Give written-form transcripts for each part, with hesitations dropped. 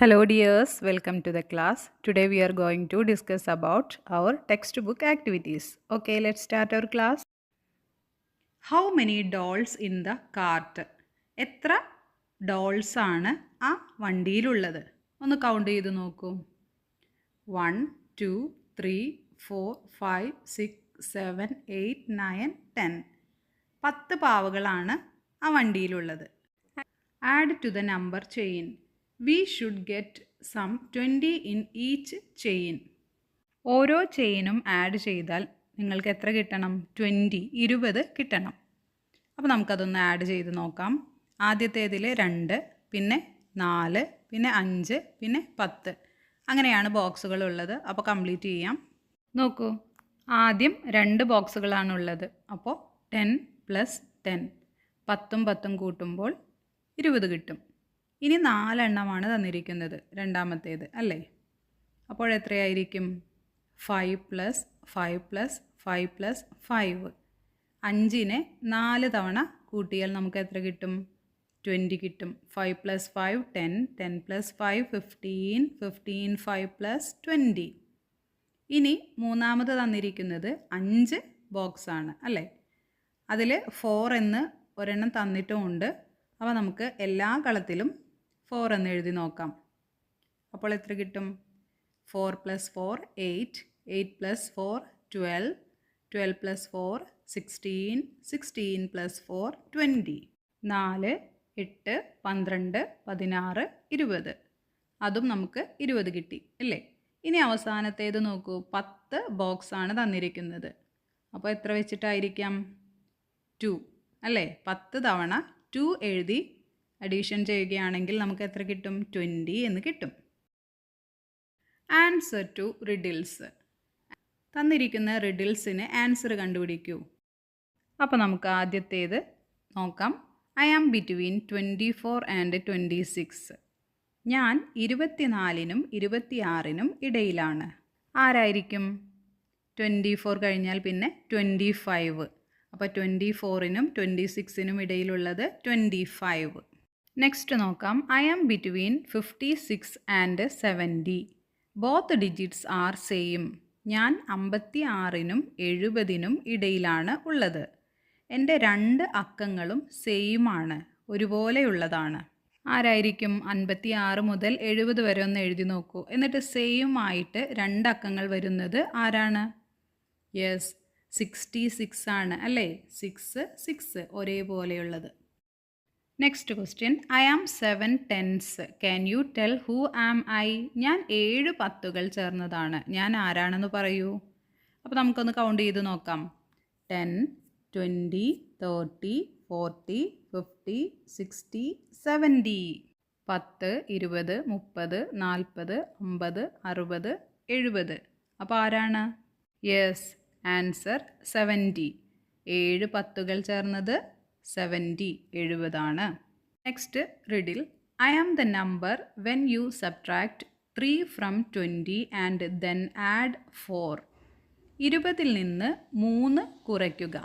Hello dears, welcome to the class. Today we are going to discuss about our textbook activities. Okay, let's start our class. How many dolls in the cart? എത്ര dolls ആണ് ആ വണ്ടിയിലുള്ളത്? ഒന്ന് count ചെയ്ത് നോക്കൂ. 1, 2, 3, 4, 5, 6, 7, 8, 9, 10. 10 പാവകളാണ് ആ വണ്ടിയിലുള്ളത്. Add to the number chain. We should get some 20 in each chain. ഓരോ ചെയിനും add ചെയ്താൽ നിങ്ങൾക്ക് എത്ര കിട്ടണം? 20 കിട്ടണം. അപ്പോൾ നമുക്കതൊന്ന് ആഡ് ചെയ്ത് നോക്കാം. ആദ്യത്തേതിൽ 2, പിന്നെ 4, പിന്നെ 5, പിന്നെ 10. അങ്ങനെയാണ് ബോക്സുകൾ ഉള്ളത്. അപ്പോൾ കംപ്ലീറ്റ് ചെയ്യാം. നോക്കൂ, ആദ്യം 2 ബോക്സുകളാണുള്ളത്. അപ്പോൾ 10 + 10, 10ഉം 10ഉം കൂട്ടുമ്പോൾ 20 കിട്ടും. ഇനി 4 എണ്ണമാണ് തന്നിരിക്കുന്നത്, രണ്ടാമത്തേത് അല്ലേ? അപ്പോൾ എത്രയായിരിക്കും? 5 + 5 + 5 + 5. 5നെ 4 തവണ കൂട്ടിയാൽ നമുക്ക് എത്ര കിട്ടും? 20 കിട്ടും. 5 + 5 10, 10 + 5 15, 15 5 + 20. ഇനി മൂന്നാമത് തന്നിരിക്കുന്നത് 5 ബോക്സാണ് അല്ലേ? അതിൽ 4 എന്ന് ഒരെണ്ണം തന്നിട്ടുമുണ്ട്. അപ്പോൾ നമുക്ക് എല്ലാ കളത്തിലും 4 എന്ന് എഴുതി നോക്കാം. അപ്പോൾ എത്ര കിട്ടും? 4 + 4 8, 8 + 4 12, 12 + 4 16, 16 + 4 20. 4, 8, 12, 16, 20. അതും നമുക്ക് 20 കിട്ടി അല്ലേ? ഇനി അവസാനത്തേത് നോക്കൂ, 10 ബോക്സാണ് തന്നിരിക്കുന്നത്. അപ്പോൾ എത്ര വെച്ചിട്ടായിരിക്കാം? 2 അല്ലേ? 10 തവണ 2 എഴുതി അഡീഷൻ ചെയ്യുകയാണെങ്കിൽ നമുക്ക് എത്ര കിട്ടും? 20 എന്ന് കിട്ടും. Answer to riddles. തന്നിരിക്കുന്ന റിഡിൽസിന് ആൻസർ കണ്ടുപിടിക്കൂ. അപ്പോൾ നമുക്ക് ആദ്യത്തേത് നോക്കാം. I am between 24 and 26. ഞാൻ 24നും 26നും ഇടയിലാണ്. ആരായിരിക്കും? 24 കഴിഞ്ഞാൽ പിന്നെ 25. അപ്പോൾ 24നും 26നും ഇടയിലുള്ളത് 25. നെക്സ്റ്റ് നോക്കാം. I am between 56 and 70. Both digits are same. ഞാൻ 56നും 70നും ഇടയിലാണ് ഉള്ളത്. എൻ്റെ 2 അക്കങ്ങളും സെയിം ആണ്, ഒരുപോലെയുള്ളതാണ്. ആരായിരിക്കും? 56 മുതൽ 70 വരെ ഒന്ന് എഴുതി നോക്കൂ. എന്നിട്ട് സെയിം ആയിട്ട് 2 അക്കങ്ങൾ വരുന്നത് ആരാണ്? യെസ്, 66 ആണ് അല്ലേ? 6 6 ഒരേപോലെയുള്ളത്. Next question. I am 7 tens. Can you tell who am I? ഞാൻ 7 പത്തുകൾ ചേർന്നതാണ്. ഞാൻ ആരാണെന്ന് പറയൂ. അപ്പോൾ നമുക്കൊന്ന് കൗണ്ട് ചെയ്ത് നോക്കാം. 10, 20, 30, 40, 50, 60, 70. 10, 20, 30, 40, 50, 60, 70. അപ്പോൾ ആരാണ്? Yes, answer 70. 7 പത്തുകൾ ചേർന്നത് 70, 70 ആണ്. Next riddle. I am the number when you subtract 3 from 20 and then add 4. 20ൽ നിന്ന് 3 കുറയ്ക്കുക,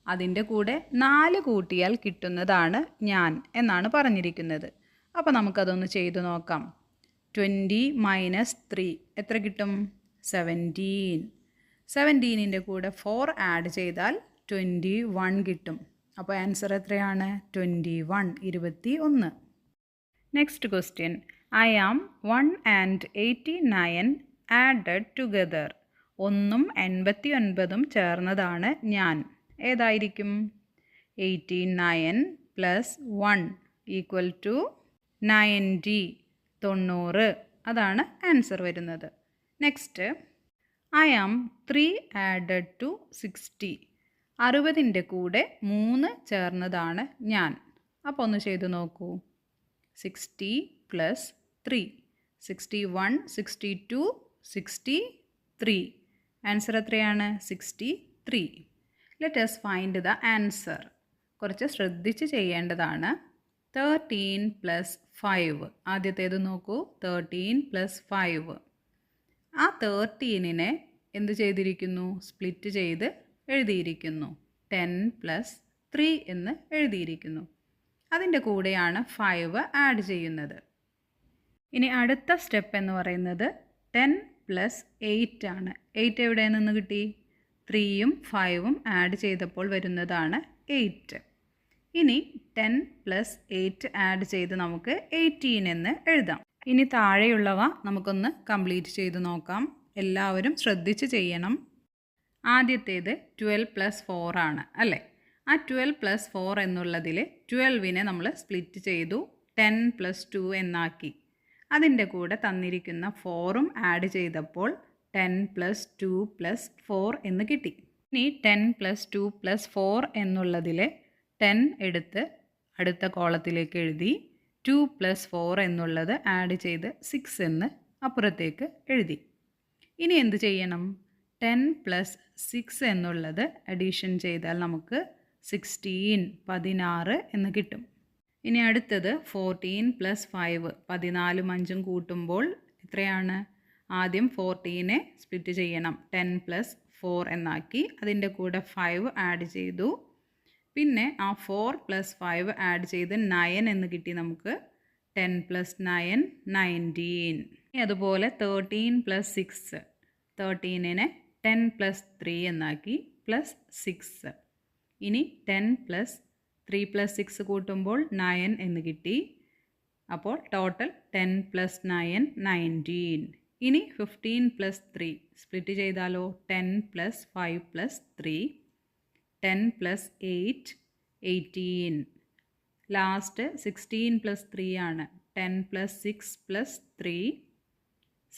അതിൻ്റെ കൂടെ 4 കൂട്ടിയാൽ കിട്ടുന്നതാണ് ഞാൻ എന്നാണ് പറഞ്ഞിരിക്കുന്നത്. അപ്പോൾ നമുക്കതൊന്ന് ചെയ്തു നോക്കാം. 20 - 3 എത്ര കിട്ടും? 17. 17ൻ്റെ കൂടെ 4 ആഡ് ചെയ്താൽ 21 കിട്ടും. അപ്പോൾ ആൻസർ എത്രയാണ്? 21, 21. Next question. I am 1 and 89 added together. 1ഉം 89ഉം ചേർന്നതാണ് ഞാൻ. ഏതായിരിക്കും? 89 + 1 = 90, 90. അതാണ് ആൻസർ വരുന്നത്. Next. I am 3 added to 60. 60ൻ്റെ കൂടെ 3 ചേർന്നതാണ് ഞാൻ. അപ്പോൾ ഒന്ന് ചെയ്തു നോക്കൂ. 60 + 3 61, 62, 63. ആൻസർ എത്രയാണ്? 63. Let us find the answer. കുറച്ച് ശ്രദ്ധിച്ച് ചെയ്യേണ്ടതാണ്. 13 + 5. ആദ്യത്തേത് നോക്കൂ. 13 + 5. ആ 13നെ എന്ത് ചെയ്തിരിക്കുന്നു? സ്പ്ലിറ്റ് ചെയ്ത് എഴുതിയിരിക്കുന്നു. 10 + 3 എന്ന് എഴുതിയിരിക്കുന്നു. അതിൻ്റെ കൂടെയാണ് 5 ആഡ് ചെയ്യുന്നത്. ഇനി അടുത്ത സ്റ്റെപ്പ് എന്ന് പറയുന്നത് 10 പ്ലസ് 8 ആണ്. 8 എവിടെ നിന്ന് കിട്ടി? 3യും 5ഉം ആഡ് ചെയ്തപ്പോൾ വരുന്നതാണ് 8. ഇനി 10 പ്ലസ് 8 ആഡ് ചെയ്ത് നമുക്ക് 18 എന്ന് എഴുതാം. ഇനി താഴെയുള്ളവ നമുക്കൊന്ന് കംപ്ലീറ്റ് ചെയ്ത് നോക്കാം. എല്ലാവരും ശ്രദ്ധിച്ച് ചെയ്യണം. ആദ്യത്തേത് 12 പ്ലസ് 4 ആണ് അല്ലേ? ആ 12 പ്ലസ് 4 എന്നുള്ളതിൽ 12നെ നമ്മൾ സ്പ്ലിറ്റ് ചെയ്തു 10 പ്ലസ് 2 എന്നാക്കി. അതിൻ്റെ കൂടെ തന്നിരിക്കുന്ന 4ഉം ആഡ് ചെയ്തപ്പോൾ 10 പ്ലസ് 2 പ്ലസ് 4 എന്ന് കിട്ടി. ഇനി 10 പ്ലസ് 2 പ്ലസ് 4 എന്നുള്ളതിൽ 10 എടുത്ത് അടുത്ത കോളത്തിലേക്ക് എഴുതി 2 പ്ലസ് 4 എന്നുള്ളത് ആഡ് ചെയ്ത് 6 എന്ന് അപ്പുറത്തേക്ക് എഴുതി. ഇനി എന്ത് ചെയ്യണം? 10 പ്ലസ് 6 എന്നുള്ളത് അഡീഷൻ ചെയ്താൽ നമുക്ക് 16 എന്ന് കിട്ടും. ഇനി അടുത്തത് 14 പ്ലസ് 5 14ഉം 5ഉം കൂട്ടുമ്പോൾ എത്രയാണ്? ആദ്യം 14നെ സ്പ്ലിറ്റ് ചെയ്യണം 10 പ്ലസ് 4 എന്നാക്കി. അതിൻ്റെ കൂടെ 5 ആഡ് ചെയ്തു. പിന്നെ ആ 4 പ്ലസ് 5 ആഡ് ചെയ്ത് 9 എന്ന് കിട്ടി നമുക്ക്. 10 പ്ലസ് 9 19. അതുപോലെ 13 പ്ലസ് 6 13നെ 10 പ്ലസ് 3 എന്നാക്കി പ്ലസ് 6. ഇനി 10 പ്ലസ് 3 പ്ലസ് 6 കൂട്ടുമ്പോൾ 9 എന്ന് കിട്ടി. അപ്പോൾ ടോട്ടൽ 10 പ്ലസ് 9 19. ഇനി 15 പ്ലസ് 3 സ്പ്ലിറ്റ് ചെയ്താലോ? 10 plus 5 plus 3 10 plus 8 18. Last 16 plus 3 ആണ്. 10 പ്ലസ് 6 പ്ലസ് 3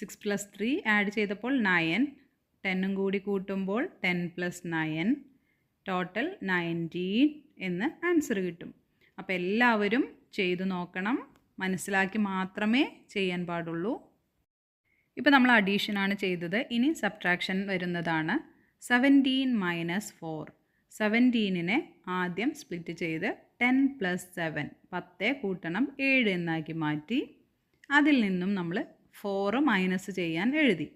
6 പ്ലസ് 3 ആഡ് ചെയ്തപ്പോൾ 9. 10ഉം കൂടി കൂട്ടുമ്പോൾ 10 പ്ലസ് 9 ടോട്ടൽ 19 എന്ന് ആൻസർ കിട്ടും. അപ്പോൾ എല്ലാവരും ചെയ്തു നോക്കണം. മനസ്സിലാക്കി മാത്രമേ ചെയ്യാൻ പാടുള്ളൂ. ഇപ്പോൾ നമ്മൾ അഡീഷനാണ് ചെയ്തത്. ഇനി സബ്ട്രാക്ഷൻ വരുന്നതാണ്. 17 മൈനസ് 4 17നെ ആദ്യം സ്പ്ലിറ്റ് ചെയ്ത് 10 പ്ലസ് 7 10 കൂട്ടണം 7 എന്നാക്കി മാറ്റി. അതിൽ നിന്നും നമ്മൾ 4 മൈനസ് ചെയ്യാൻ എഴുതി.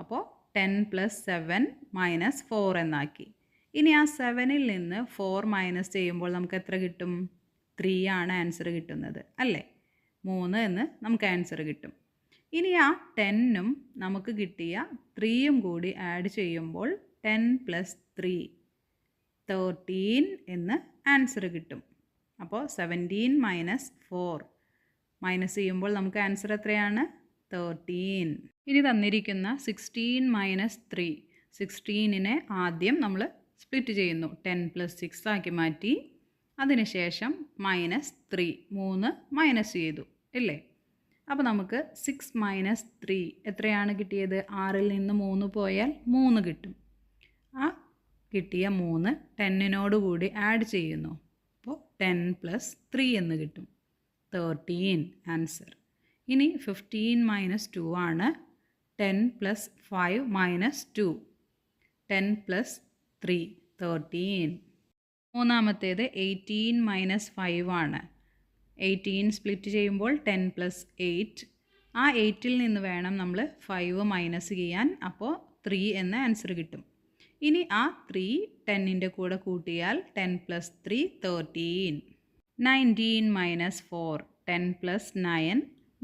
അപ്പോൾ 10 പ്ലസ് 7 മൈനസ് 4 എന്നാക്കി. ഇനി ആ 7ൽ നിന്ന് 4 മൈനസ് ചെയ്യുമ്പോൾ നമുക്ക് എത്ര കിട്ടും? 3 ആണ് ആൻസർ കിട്ടുന്നത് അല്ലേ? 3 എന്ന് നമുക്ക് ആൻസർ കിട്ടും. ഇനി ആ 10ഉം നമുക്ക് കിട്ടിയ 3യും കൂടി ആഡ് ചെയ്യുമ്പോൾ 10 പ്ലസ് 3 13 എന്ന് ആൻസർ കിട്ടും. അപ്പോൾ 17 മൈനസ് 4 മൈനസ് ചെയ്യുമ്പോൾ നമുക്ക് ആൻസർ എത്രയാണ്? 13. ഇനി തന്നിരിക്കുന്ന 16 മൈനസ് 3 16നെ ആദ്യം നമ്മൾ സ്പ്ലിറ്റ് ചെയ്യുന്നു. 10 പ്ലസ് 6 ആക്കി മാറ്റി. അതിനുശേഷം മൈനസ് 3 3 മൈനസ് ചെയ്തു ഇല്ലേ? അപ്പോൾ നമുക്ക് 6 മൈനസ് 3 എത്രയാണ് കിട്ടിയത്? 6ൽ നിന്ന് 3 പോയാൽ 3 കിട്ടും. ആ കിട്ടിയ 3 10നോട് കൂടി ആഡ് ചെയ്യുന്നു. അപ്പോൾ 10 പ്ലസ് 3 എന്ന് കിട്ടും. 13 ആൻസർ. ഇനി 15 മൈനസ് 2 ആണ്. 10 പ്ലസ് 5 മൈനസ് 2 10 പ്ലസ് 3 13. മൂന്നാമത്തേത് 18 മൈനസ് 5 ആണ്. 18 സ്പ്ലിറ്റ് ചെയ്യുമ്പോൾ 10 പ്ലസ് 8. ആ 8ൽ നിന്ന് വേണം നമ്മൾ 5 മൈനസ് ചെയ്യാൻ. അപ്പോൾ 3 എന്ന ആൻസർ കിട്ടും. ഇനി ആ 3 10ൻ്റെ കൂടെ കൂട്ടിയാൽ 10 പ്ലസ് 3 13. 19 minus 4 10 plus 9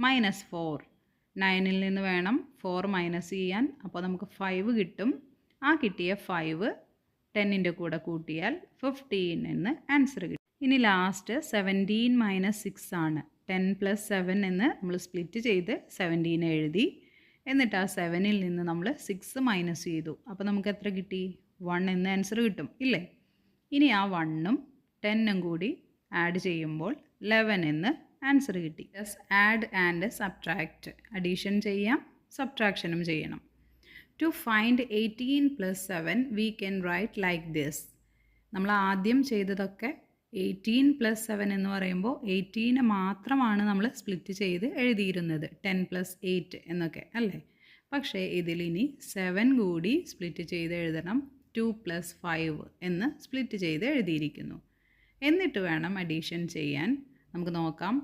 minus 4. 9ൽ നിന്ന് വേണം 4 മൈനസ് ചെയ്യാൻ. അപ്പോൾ നമുക്ക് 5 കിട്ടും. ആ കിട്ടിയ 5 10ൻ്റെ കൂടെ കൂട്ടിയാൽ 15 എന്ന് ആൻസർ കിട്ടും. ഇനി ലാസ്റ്റ് 17 മൈനസ് 6 ആണ്. 10 പ്ലസ് 7 എന്ന് നമ്മൾ സ്പ്ലിറ്റ് ചെയ്ത് 17 എഴുതി. എന്നിട്ട് ആ 7ൽ നിന്ന് നമ്മൾ 6 മൈനസ് ചെയ്തു. അപ്പോൾ നമുക്ക് എത്ര കിട്ടി? 1 എന്ന് ആൻസർ കിട്ടും ഇല്ലേ? ഇനി ആ 1ഉം 10ഉം കൂടി ആഡ് ചെയ്യുമ്പോൾ 11 എന്ന് ആൻസർ കിട്ടി. Add and subtract. അഡീഷൻ ചെയ്യാം, സബ്ട്രാക്ഷനും ചെയ്യണം. To find 18 plus 7 we can write like this. നമ്മൾ ആദ്യം ചെയ്തതൊക്കെ 18 പ്ലസ് 7 എന്ന് പറയുമ്പോൾ 18 മാത്രമാണ് നമ്മൾ സ്പ്ലിറ്റ് ചെയ്ത് എഴുതിയിരുന്നത്. 10 പ്ലസ് 8 എന്നൊക്കെ അല്ലേ? പക്ഷേ ഇതിലിനി 7 കൂടി സ്പ്ലിറ്റ് ചെയ്ത് എഴുതണം. 2 പ്ലസ് 5 എന്ന് സ്പ്ലിറ്റ് ചെയ്ത് എഴുതിയിരിക്കുന്നു. എന്നിട്ട് വേണം അഡീഷൻ ചെയ്യാൻ. നമുക്ക് നോക്കാം.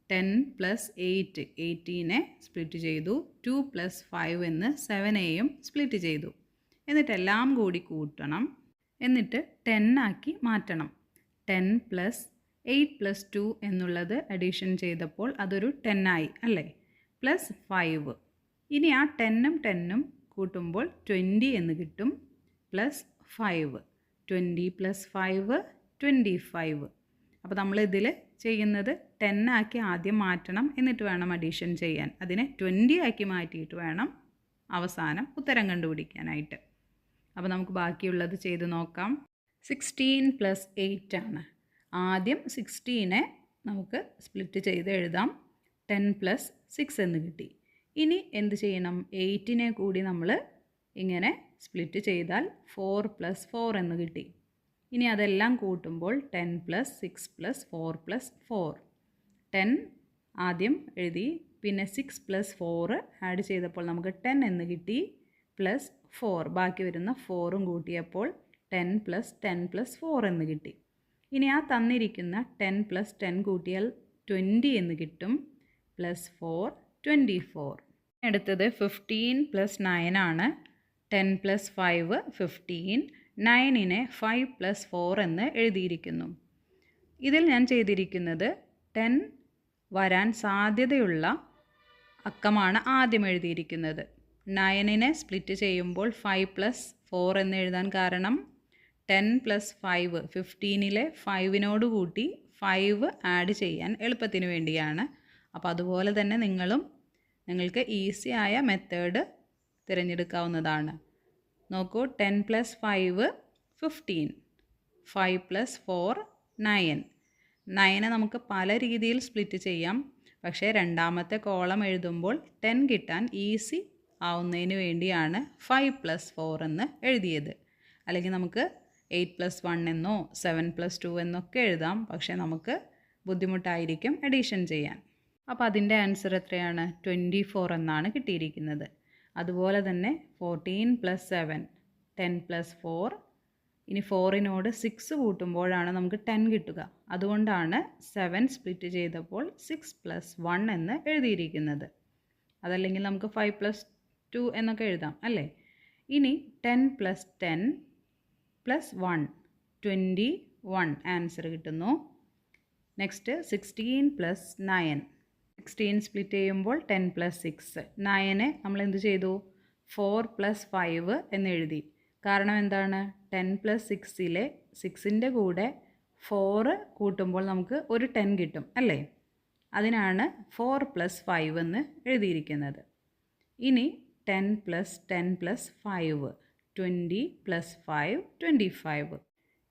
10 പ്ലസ് 8 18നെ സ്പ്ലിറ്റ് ചെയ്തു. 2 പ്ലസ് 5 എന്ന് 7നെയും സ്പ്ലിറ്റ് ചെയ്തു. എന്നിട്ട് എല്ലാം കൂടി കൂട്ടണം. എന്നിട്ട് 10 ആക്കി മാറ്റണം. 10 പ്ലസ് 8 പ്ലസ് 2 എന്നുള്ളത് അഡീഷൻ ചെയ്തപ്പോൾ അതൊരു 10 ആയി അല്ലേ? പ്ലസ് 5. ഇനി ആ 10ഉം 10ഉം കൂട്ടുമ്പോൾ 20 എന്ന് കിട്ടും പ്ലസ് 5. 20 പ്ലസ് 5 25. അപ്പോൾ നമ്മൾ ഇതിൽ ചെയ്യുന്നത് 10 ആക്കി ആദ്യം മാറ്റണം, എന്നിട്ട് വേണം അഡീഷൻ ചെയ്യാൻ. അതിനെ 20 ആക്കി മാറ്റിയിട്ട് വേണം അവസാനം ഉത്തരം കണ്ടുപിടിക്കാനായിട്ട്. അപ്പോൾ നമുക്ക് ബാക്കിയുള്ളത് ചെയ്ത് നോക്കാം. 16 പ്ലസ് 8 ആണ്. ആദ്യം 16നെ നമുക്ക് സ്പ്ലിറ്റ് ചെയ്ത് എഴുതാം. 10 പ്ലസ് 6 എന്ന് കിട്ടി. ഇനി എന്ത് ചെയ്യണം? 8നെ കൂടി നമ്മൾ ഇങ്ങനെ സ്പ്ലിറ്റ് ചെയ്താൽ 4 പ്ലസ് 4 എന്ന് കിട്ടി. ഇനി അതെല്ലാം കൂട്ടുമ്പോൾ 10 പ്ലസ് 6 പ്ലസ് 4 പ്ലസ് 4. 10 ആദ്യം എഴുതി, പിന്നെ 6 പ്ലസ് 4 ആഡ് ചെയ്തപ്പോൾ നമുക്ക് 10 എന്ന് കിട്ടി പ്ലസ് 4. ബാക്കി വരുന്ന 4ഉം കൂട്ടിയപ്പോൾ 10 പ്ലസ് 10 പ്ലസ് 4 എന്ന് കിട്ടി. ഇനി ആ തന്നിരിക്കുന്ന 10 പ്ലസ് 10 കൂട്ടിയാൽ 20 എന്ന് കിട്ടും പ്ലസ് 4 24. അടുത്തത് 15 പ്ലസ് 9 ആണ്. 10 പ്ലസ് 5 15. 9നെ 5 പ്ലസ് 4 എന്ന് എഴുതിയിരിക്കുന്നു. ഇതിൽ ഞാൻ ചെയ്തിരിക്കുന്നത് 10 വരാൻ സാധ്യതയുള്ള അക്കമാണ് ആദ്യം എഴുതിയിരിക്കുന്നത്. 9നെ സ്പ്ലിറ്റ് ചെയ്യുമ്പോൾ 5 പ്ലസ് 4 എന്ന് എഴുതാൻ കാരണം 10 പ്ലസ് 5 15ലെ 5നോട് കൂട്ടി 5 ആഡ് ചെയ്യാൻ എളുപ്പത്തിന് വേണ്ടിയാണ്. അപ്പോൾ അതുപോലെ തന്നെ നിങ്ങൾക്ക് ഈസി ആയ മെത്തേഡ് തിരഞ്ഞെടുക്കാവുന്നതാണ്. നോക്കൂ, 10 പ്ലസ് 5 15, 5 പ്ലസ് 4 9. 9നെ നമുക്ക് പല രീതിയിൽ സ്പ്ലിറ്റ് ചെയ്യാം. പക്ഷേ രണ്ടാമത്തെ കോളം എഴുതുമ്പോൾ 10 കിട്ടാൻ ഈസി ആവുന്നതിന് വേണ്ടിയാണ് 5 പ്ലസ് 4 എന്ന് എഴുതിയത്. അല്ലെങ്കിൽ നമുക്ക് 8 പ്ലസ് 1 എന്നോ 7 പ്ലസ് 2 എന്നൊക്കെ എഴുതാം. പക്ഷേ നമുക്ക് ബുദ്ധിമുട്ടായിരിക്കും അഡീഷൻ ചെയ്യാൻ. അപ്പോൾ അതിൻ്റെ ആൻസർ എത്രയാണ്? 24 എന്നാണ് കിട്ടിയിരിക്കുന്നത്. അതുപോലെ തന്നെ 14 പ്ലസ് 7 10 പ്ലസ് 4. ഇനി 4നോട് 6 കൂട്ടുമ്പോഴാണ് നമുക്ക് 10 കിട്ടുക. അതുകൊണ്ടാണ് 7 സ്പ്ലിറ്റ് ചെയ്തപ്പോൾ 6 പ്ലസ് 1 എന്ന് എഴുതിയിരിക്കുന്നത്. അതല്ലെങ്കിൽ നമുക്ക് 5 പ്ലസ് 2 എന്നൊക്കെ എഴുതാം അല്ലേ. ഇനി 10 പ്ലസ് 10 പ്ലസ് 1 21 ആൻസർ കിട്ടുന്നു. Next 16 plus 9. 16 സ്പ്ലിറ്റ് ചെയ്യുമ്പോൾ 10 പ്ലസ് 6. 9നെ നമ്മൾ എന്ത് ചെയ്തു? 4 പ്ലസ് 5 എന്ന് എഴുതി. കാരണം എന്താണ്? 10 പ്ലസ് 6ലെ 6ൻ്റെ കൂടെ 4 കൂട്ടുമ്പോൾ നമുക്ക് ഒരു 10 കിട്ടും അല്ലേ. അതിനാണ് 4 പ്ലസ് 5 എന്ന് എഴുതിയിരിക്കുന്നത്. ഇനി 10 plus 10 plus 5 20 plus 5 25.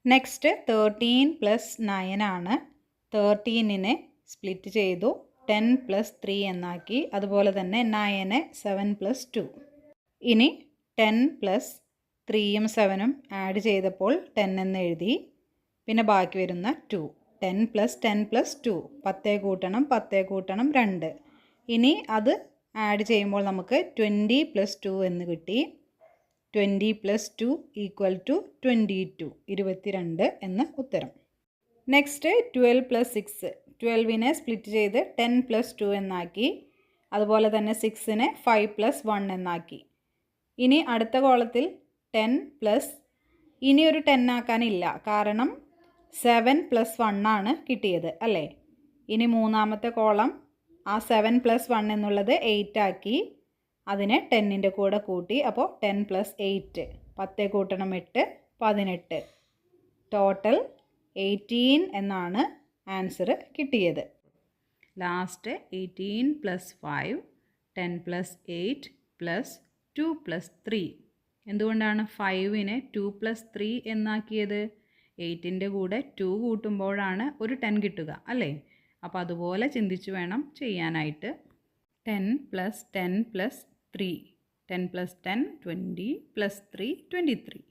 Next 13 plus 9 ആണ്. 13നെ സ്പ്ലിറ്റ് ചെയ്തു 10 പ്ലസ് 3 എന്നാക്കി. അതുപോലെ തന്നെ 9നെ 7 പ്ലസ് 2. ഇനി 10 പ്ലസ് 3യും 7ഉം ആഡ് ചെയ്തപ്പോൾ 10 എന്ന് എഴുതി. പിന്നെ ബാക്കി വരുന്ന 2. 10 പ്ലസ് 10 പ്ലസ് 2. 10 കൂട്ടണം 10 കൂട്ടണം 2. ഇനി അത് ആഡ് ചെയ്യുമ്പോൾ നമുക്ക് 20 പ്ലസ് 2 എന്ന് കിട്ടി. 20 പ്ലസ് 2 ഈക്വൽ ടു 22. 22 എന്ന് ഉത്തരം. Next 12 plus 6. 12നെ സ്പ്ലിറ്റ് ചെയ്ത് 10 പ്ലസ് 2 എന്നാക്കി. അതുപോലെ തന്നെ 6നെ 5 പ്ലസ് 1 എന്നാക്കി. ഇനി അടുത്ത കോളത്തിൽ 10 പ്ലസ് ഇനി ഒരു 10 ആക്കാനില്ല. കാരണം 7 പ്ലസ് 1 ആണ് കിട്ടിയത് അല്ലേ. ഇനി മൂന്നാമത്തെ കോളം ആ 7 പ്ലസ് 1 എന്നുള്ളത് 8 ആക്കി. അതിനെ 10ൻ്റെ കൂടെ കൂട്ടി. അപ്പോൾ 10 പ്ലസ് 8 10 കൂട്ടണം 8 18. ടോട്ടൽ 18 എന്നാണ് ആൻസർ കിട്ടിയത്. Last 18 plus 5 10 plus 8 plus 2 plus 3. എന്തുകൊണ്ടാണ് 5നെ 2 പ്ലസ് 3 എന്നാക്കിയത്? 8ൻ്റെ കൂടെ 2 കൂട്ടുമ്പോഴാണ് ഒരു 10 കിട്ടുക അല്ലേ. അപ്പോൾ അതുപോലെ ചിന്തിച്ച് വേണം ചെയ്യാനായിട്ട്. 10 പ്ലസ് 10 പ്ലസ് 3. 10 plus 10 20 plus 3 23.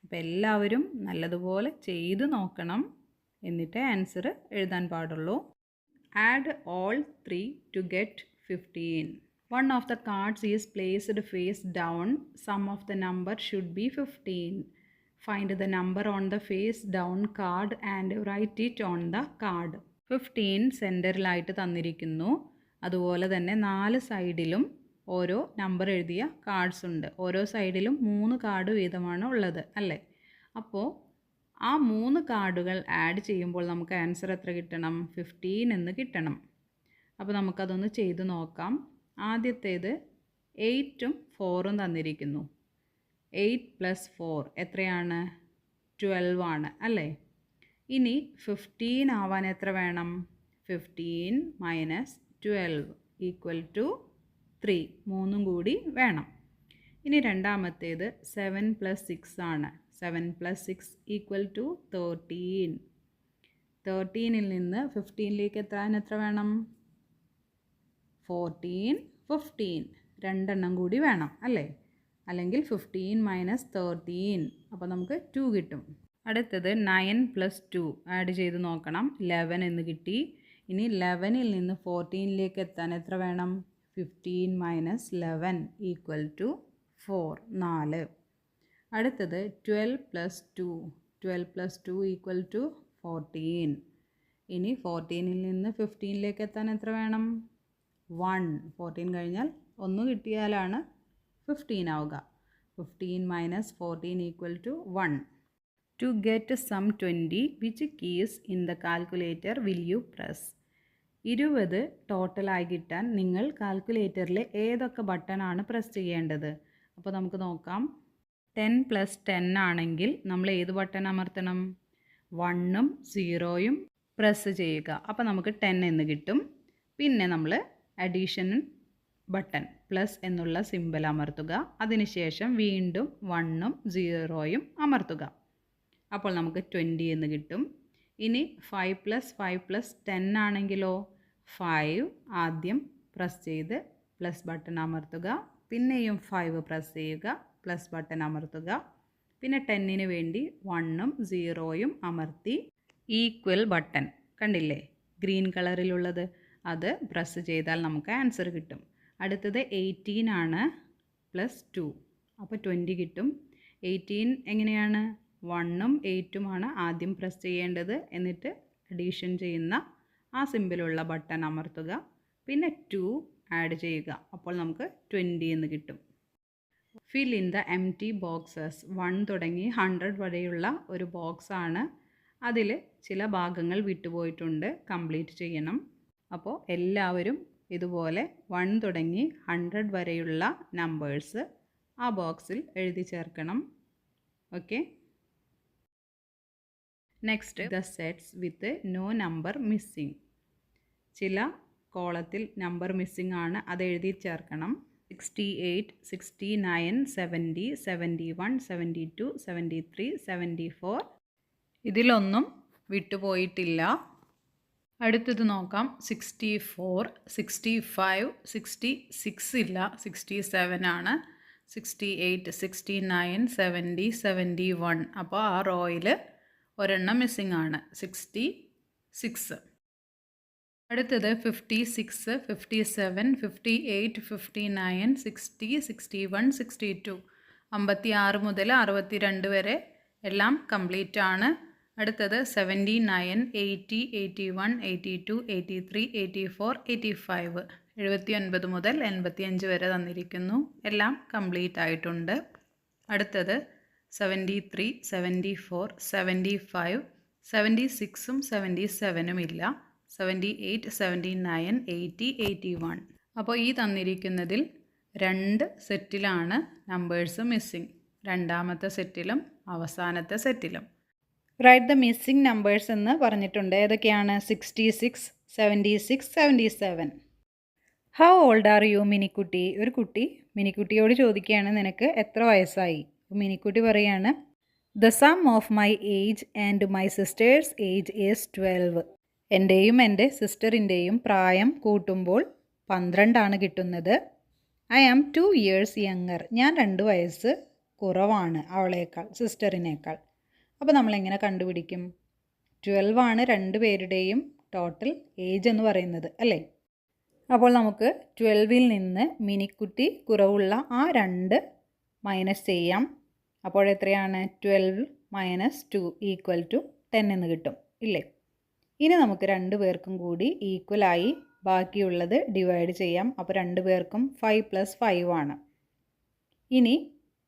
അപ്പോൾ എല്ലാവരും നല്ലതുപോലെ ചെയ്ത് നോക്കണം, എന്നിട്ട് ആൻസർ എഴുതാൻ പാടുള്ളൂ. Add all 3 to get 15. One of the cards is placed face down. Sum of the number should be 15. Find the number on the face down card and write it on the card. 15 സെൻറ്ററിലായിട്ട് തന്നിരിക്കുന്നു. അതുപോലെ തന്നെ 4 സൈഡിലും ഓരോ number എഴുതിയ cards ഉണ്ട്. ഓരോ സൈഡിലും 3 card വീതമാണ് ഉള്ളത് അല്ലേ. അപ്പോൾ ആ 3 കാർഡുകൾ ആഡ് ചെയ്യുമ്പോൾ നമുക്ക് ആൻസർ എത്ര കിട്ടണം? 15 എന്ന് കിട്ടണം. അപ്പോൾ നമുക്കതൊന്ന് ചെയ്ത് നോക്കാം. ആദ്യത്തേത് 8ഉം 4ഉം തന്നിരിക്കുന്നു. 8 + 4 എത്രയാണ്? 12 ആണ് അല്ലേ? ഇനി 15 ആവാൻ എത്ര വേണം? 15 - 12 = 3. 3ഉം കൂടി വേണം. ഇനി രണ്ടാമത്തേത് 7 + 6 ആണ്. 7 + 6 = 13. 13ൽ നിന്ന് 15ലേക്ക് എത്താൻ എത്ര വേണം? 14, 15. രണ്ടെണ്ണം കൂടി വേണം അല്ലേ? അല്ലെങ്കിൽ 15 - 13. അപ്പോൾ നമുക്ക് 2 കിട്ടും. അടുത്തത് 9 + 2 ആഡ് ചെയ്ത് നോക്കണം. 11 എന്ന് കിട്ടി. ഇനി 11ൽ നിന്ന് 14ലേക്ക് എത്താൻ എത്ര വേണം? 15 - 11 = 4. 4. അടുത്തത് 12 + 2. 12 + 2 = 14. ഇനി 14ൽ നിന്ന് 15ലേക്ക് എത്താൻ എത്ര വേണം? 1. 14 കഴിഞ്ഞാൽ 1 കിട്ടിയാലാണ് 15 ആവുക. 15 - 14 = 1. To get sum 20, which keys in the calculator will you press? 20 ടോട്ടലായി കിട്ടാൻ നിങ്ങൾ കാൽക്കുലേറ്ററിലെ ഏതൊക്കെ ബട്ടണാണ് പ്രസ് ചെയ്യേണ്ടത്? അപ്പോൾ നമുക്ക് നോക്കാം. 10 + 10 ആണെങ്കിൽ നമ്മൾ ഏത് ബട്ടൺ അമർത്തണം? 1ഉം 0യും പ്രസ് ചെയ്യുക. അപ്പോൾ നമുക്ക് 10 എന്ന് കിട്ടും. പിന്നെ നമ്മൾ അഡീഷൻ ബട്ടൺ പ്ലസ് എന്നുള്ള സിമ്പൽ അമർത്തുക. അതിനുശേഷം വീണ്ടും 1ഉം 0യും അമർത്തുക. അപ്പോൾ നമുക്ക് 20 എന്ന് കിട്ടും. ഇനി 5 + 5 + 10 ആണെങ്കിലോ? 5 ആദ്യം പ്രസ് ചെയ്ത് പ്ലസ് ബട്ടൺ അമർത്തുക. പിന്നെയും 5 പ്രസ് ചെയ്യുക, പ്ലസ് ബട്ടൺ അമർത്തുക. പിന്നെ 10ന് വേണ്ടി 1ഉം 0യും അമർത്തി ഈക്വൽ ബട്ടൺ കണ്ടില്ലേ, ഗ്രീൻ കളറിലുള്ളത്, അത് പ്രസ് ചെയ്താൽ നമുക്ക് ആൻസർ കിട്ടും. അടുത്തത് 18 ആണ് +2. അപ്പോൾ 20 കിട്ടും. 18 എങ്ങനെയാണ്? 1ഉം 8ഉമാണ് ആദ്യം പ്രസ് ചെയ്യേണ്ടത്. എന്നിട്ട് അഡീഷൻ ചെയ്യുന്ന ആ സിമ്പിളുള്ള ബട്ടൺ അമർത്തുക. പിന്നെ 2 ആഡ് ചെയ്യുക. അപ്പോൾ നമുക്ക് 20 എന്ന് കിട്ടും. Fill in the empty boxes. 1 തുടങ്ങി 100 വരെയുള്ള ഒരു ബോക്സാണ്. അതിൽ ചില ഭാഗങ്ങൾ വിട്ടുപോയിട്ടുണ്ട്, കംപ്ലീറ്റ് ചെയ്യണം. അപ്പോൾ എല്ലാവരും ഇതുപോലെ 1 തുടങ്ങി 100 വരെയുള്ള നമ്പേഴ്സ് ആ ബോക്സിൽ എഴുതി ചേർക്കണം. Okay. Next, the sets with no number missing. ചില കോളത്തിൽ നമ്പർ മിസ്സിംഗ് ആണ്, അത് എഴുതി ചേർക്കണം. 68, 69, 70, 71, 72, 73, 74. ഇതിലൊന്നും വിട്ടുപോയിട്ടില്ല. അടുത്തത് നോക്കാം. 64, 65, 66 ഇല്ല, 67 ആണ്. 68, 69, 70, 71. അപ്പോൾ ആ റോയിൽ ഒരെണ്ണം മിസ്സിംഗ് ആണ്, 66. അടുത്തത് 56, 57, 58, 59, 60, 61, 62. 56 മുതൽ 62 വരെ എല്ലാം കംപ്ലീറ്റ് ആണ്. അടുത്തത് 79, 80, 81, 82, 83, 84, 85. 79 മുതൽ 85 വരെ തന്നിരിക്കുന്നു. എല്ലാം കംപ്ലീറ്റ് ആയിട്ടുണ്ട്. അടുത്തത് 73, 74, 75, 76ഉം 77ഉം ഇല്ല. 78, 79, 80, 81. അപ്പോൾ ഈ തന്നിരിക്കുന്നതിൽ 2 സെറ്റിലാണ് നമ്പേഴ്സ് മിസ്സിംഗ്. രണ്ടാമത്തെ സെറ്റിലും അവസാനത്തെ സെറ്റിലും. റൈറ്റ് ദ മിസ്സിംഗ് നമ്പേഴ്സ് എന്ന് പറഞ്ഞിട്ടുണ്ട്. ഏതൊക്കെയാണ്? 66, 76, 77. How old are you Minikutty? ഒരു കുട്ടി മിനിക്കുട്ടിയോട് ചോദിക്കുകയാണ്, നിനക്ക് എത്ര വയസ്സായി? മിനിക്കുട്ടി പറയാണ്, the sum of my age and my sister's age is 12. എൻ്റെയും എൻ്റെ സിസ്റ്ററിൻ്റെയും പ്രായം കൂട്ടുമ്പോൾ 12 കിട്ടുന്നത്. I am 2 years younger. ഞാൻ 2 വയസ്സ് കുറവാണ് അവളേക്കാൾ, സിസ്റ്ററിനേക്കാൾ. അപ്പോൾ നമ്മളെങ്ങനെ കണ്ടുപിടിക്കും? 12 ആണ് 2 പേരുടെയും ടോട്ടൽ ഏജ് എന്ന് പറയുന്നത് അല്ലേ? അപ്പോൾ നമുക്ക് 12ൽ നിന്ന് മിനിക്കുട്ടി കുറവുള്ള ആ 2 മൈനസ് ചെയ്യാം. അപ്പോൾ എത്രയാണ്? 12 - 2 = 10 എന്ന് കിട്ടും ഇല്ലേ? ഇനി നമുക്ക് 2 പേർക്കും കൂടി ഈക്വലായി ബാക്കിയുള്ളത് ഡിവൈഡ് ചെയ്യാം. അപ്പോൾ 2 പേർക്കും 5 + 5 ആണ്. ഇനി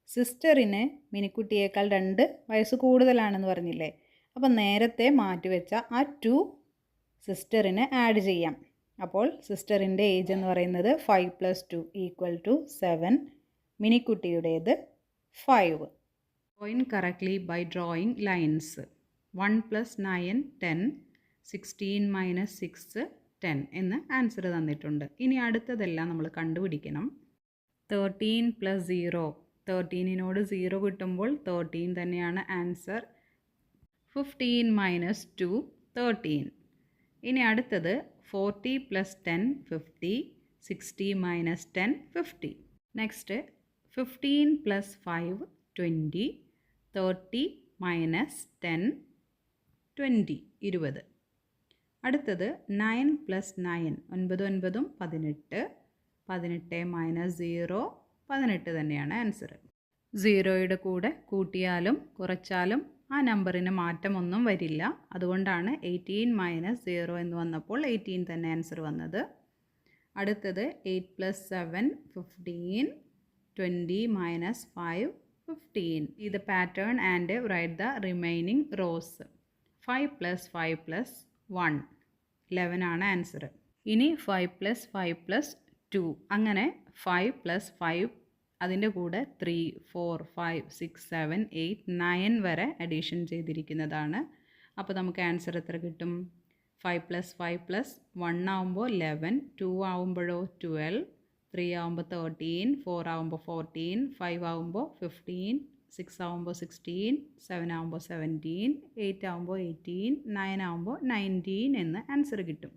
സിസ്റ്ററിന് മിനിക്കുട്ടിയേക്കാൾ 2 വയസ്സ് കൂടുതലാണെന്ന് പറഞ്ഞില്ലേ? അപ്പോൾ നേരത്തെ മാറ്റിവെച്ച ആ 2 സിസ്റ്ററിന് ആഡ് ചെയ്യാം. അപ്പോൾ സിസ്റ്ററിൻ്റെ ഏജ് എന്ന് പറയുന്നത് 5 + 2 = 7. മിനിക്കുട്ടിയുടേത് 5. Join correctly by drawing lines. 1 + 9 10, 16 - 6 10 എന്ന് ആൻസർ തന്നിട്ടുണ്ട്. ഇനി അടുത്തതെല്ലാം നമ്മൾ കണ്ടുപിടിക്കണം. 13 + 0, 13നോട് 0 കിട്ടുമ്പോൾ 13 തന്നെയാണ് ആൻസർ. 15 - 2 13. ഇനി അടുത്തത് 40 + 10 50, 60 - 10 50. നെക്സ്റ്റ് 15 + 5 20, 30 - 10 20 20. അടുത്തത് 9 + 9 9 9 18, 18 - 0 18 തന്നെയാണ് ആൻസർ. 0യുടെ കൂടെ കൂട്ടിയാലും കുറച്ചാലും ആ നമ്പറിന് മാറ്റമൊന്നും വരില്ല. അതുകൊണ്ടാണ് 18 - 0 എന്ന് വന്നപ്പോൾ 18 തന്നെ ആൻസർ വന്നത്. അടുത്തത് 8 + 7 15, 20 - 5 15. See the pattern and write the remaining rows. 5 + 5 + 1 11 ആണ് ആൻസർ. ഇനി 5 + 5 + 2 അങ്ങനെ 5 + 5 അതിൻ്റെ കൂടെ 3 4 5 6 7 8 9 വരെ അഡീഷൻ ചെയ്തിരിക്കുന്നതാണ്. അപ്പോൾ നമുക്ക് ആൻസർ എത്ര കിട്ടും? 5 + 5 + 1 ആവുമ്പോൾ 11, 2 ആവുമ്പോഴോ 12, 3 ആവുമ്പോൾ 13, 4 ആവുമ്പോൾ 14, 5 ആവുമ്പോൾ 15, 6 ആവുമ്പോൾ 16, 7 ആവുമ്പോൾ 17, 8 ആവുമ്പോൾ 18, 9 ആവുമ്പോൾ 19 എന്ന് ആൻസർ കിട്ടും.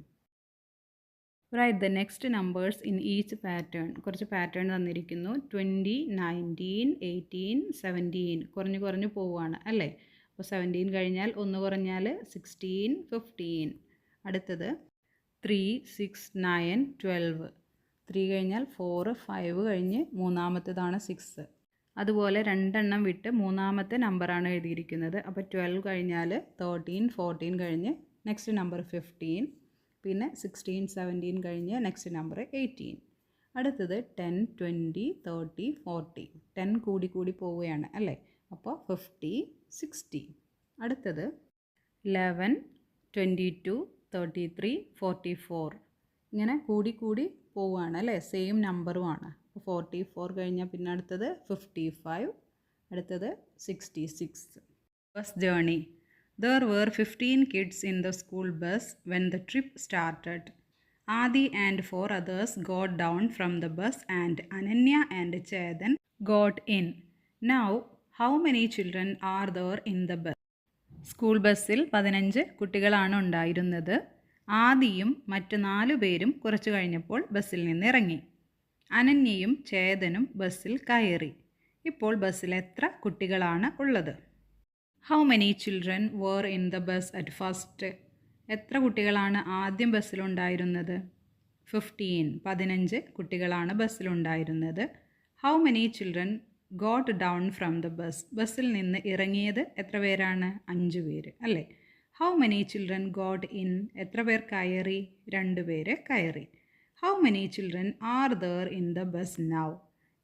Write the next numbers in each pattern. കുറച്ച് പാറ്റേൺ തന്നിരിക്കുന്നു. 20, 19, 18, 17 കുറഞ്ഞു പോവുകയാണ് അല്ലേ? അപ്പോൾ 17 കഴിഞ്ഞാൽ 1 കുറഞ്ഞാൽ 16, 15. അടുത്തത് 3, 6, 9, 12. 3 കഴിഞ്ഞാൽ 4, 5 കഴിഞ്ഞ് മൂന്നാമത്തേതാണ് 6. അതുപോലെ രണ്ടെണ്ണം വിട്ട് മൂന്നാമത്തെ നമ്പറാണ് എഴുതിയിരിക്കുന്നത്. അപ്പോൾ 12 കഴിഞ്ഞാൽ 13, 14 കഴിഞ്ഞ് നെക്സ്റ്റ് നമ്പർ 15. പിന്നെ 16, 17 കഴിഞ്ഞ് നെക്സ്റ്റ് നമ്പർ 18. അടുത്തത് 10, 20, 30, 40. 10 കൂടി പോവുകയാണ് അല്ലേ? അപ്പോൾ 50, 60. അടുത്തത് 11, 22, 33, 44. ഇങ്ങനെ കൂടി പോവുകയാണ് അല്ലേ? സെയിം നമ്പറുമാണ്. അപ്പോൾ 44 കഴിഞ്ഞാൽ പിന്നെ അടുത്തത് 55, അടുത്തത് 66. Bus journey. There were 15 kids in the school bus when the trip started. Adi and 4 others got down from the bus and Ananya and Chetan got in. Now, how many children are there in the bus? School ബസ്സിൽ 15 കുട്ടികളാണ് ഉണ്ടായിരുന്നത്. ആദിയും മറ്റ് 4 പേരും കുറച്ചു കഴിഞ്ഞപ്പോൾ ബസ്സിൽ നിന്ന് ഇറങ്ങി. അനന്യയും ചേതനും ബസ്സിൽ കയറി. ഇപ്പോൾ ബസ്സിൽ എത്ര കുട്ടികളാണ് ഉള്ളത്? How many children were in the bus at first? എത്ര കുട്ടികളാണ് ആദ്യം ബസ്സിലുണ്ടായിരുന്നത്? 15 കുട്ടികളാണ് ബസ്സിലുണ്ടായിരുന്നത്. How many children got down from the bus? ബസ്സിൽ നിന്ന് ഇറങ്ങിയത് എത്ര പേരാണ്? 5 പേര് അല്ലേ? How many children got in? എത്ര പേർ കയറി? 2 പേര് കയറി. How many children are there in the bus now?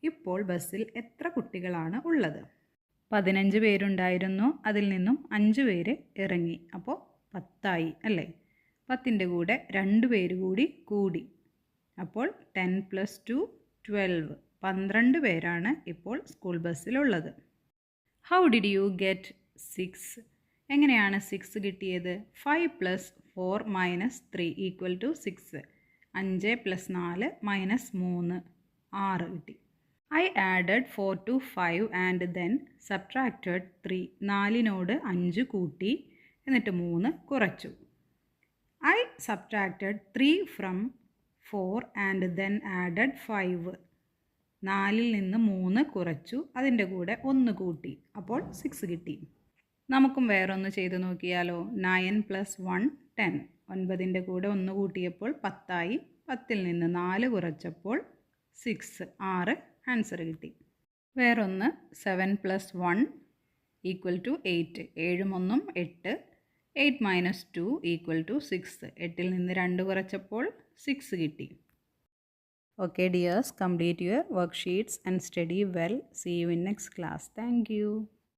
ഇപ്പോൾ ബസ്സിൽ എത്ര കുട്ടികളാണ് ഉള്ളത്? 15 പേരുണ്ടായിരുന്നു. അതിൽ നിന്നും 5 പേര് ഇറങ്ങി. അപ്പോൾ 10 അല്ലേ? 10ൻ്റെ കൂടെ 2 പേര് കൂടി. അപ്പോൾ 10 + 2 12. 12 പേരാണ് ഇപ്പോൾ school ബസ്സിലുള്ളത്. How did you get 6? എങ്ങനെയാണ് 6 കിട്ടിയത്? 5 + 4 - 3 = 6. 5 + 4 - 3 6 കിട്ടി. I added 4 to 5 and then subtracted 3. 4നോട് 5 കൂട്ടി എന്നിട്ട് 3 കുറച്ചു. I subtracted 3 from 4 and then added 5. 4ൽ നിന്ന് 3 കുറച്ചു, അതിൻ്റെ കൂടെ 1 കൂട്ടി, അപ്പോൾ 6 കിട്ടി. നമുക്കും വേറൊന്ന് ചെയ്ത് നോക്കിയാലോ? 9 + 1 10. 9ൻ്റെ കൂടെ 1 കൂട്ടിയപ്പോൾ 10 10ൽ നിന്ന് 4 കുറച്ചപ്പോൾ 6 6 ആൻസർ കിട്ടി. വേറൊന്ന് 7 + 1 = 8. 7ഉം 1ഉം 8. 8 - 2 = 6. 8ൽ നിന്ന് 2 കുറച്ചപ്പോൾ 6 കിട്ടി. Okay dears, complete your worksheets and study well. See you in next class. Thank you.